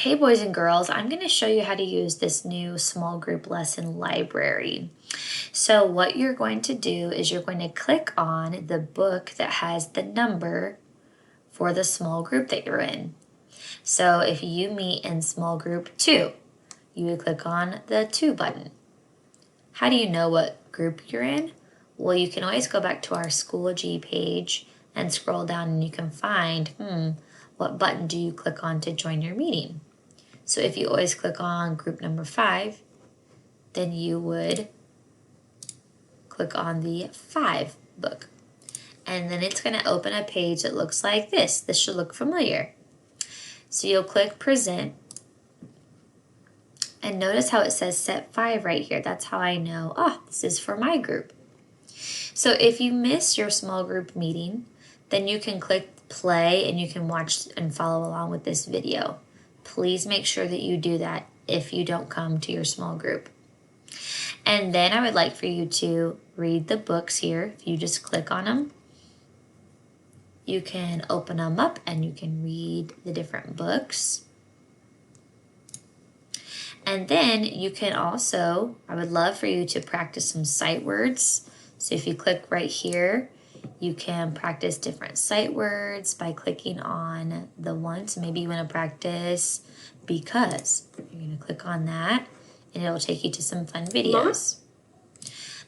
Hey boys and girls, I'm going to show you how to use this new small group lesson library. So what you're going to do is you're going to click on the book that has the number for the small group that you're in. So if you meet in small group 2, you would click on the 2 button. How do you know what group you're in? Well, you can always go back to our Schoology page and scroll down and you can find, what button do you click on to join your meeting? So if you always click on group number 5, then you would click on the 5 book. And then it's going to open a page that looks like this. This should look familiar. So you'll click present. And notice how it says set 5 right here. That's how I know, this is for my group. So if you miss your small group meeting, then you can click play and you can watch and follow along with this video. Please make sure that you do that if you don't come to your small group. And then I would like for you to read the books here. If you just click on them, you can open them up and you can read the different books. And then you can also, I would love for you to practice some sight words. So if you click right here, you can practice different sight words by clicking on the one. So maybe you want to practice because. You're going to click on that and it'll take you to some fun videos.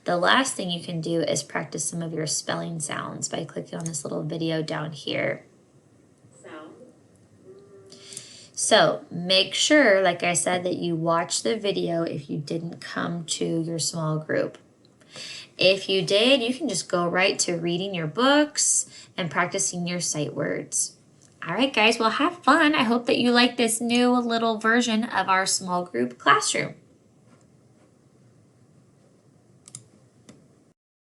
The last thing you can do is practice some of your spelling sounds by clicking on this little video down here. So make sure, like I said, that you watch the video if you didn't come to your small group. If you did, you can just go right to reading your books and practicing your sight words. All right, guys, well, have fun. I hope that you like this new little version of our small group classroom.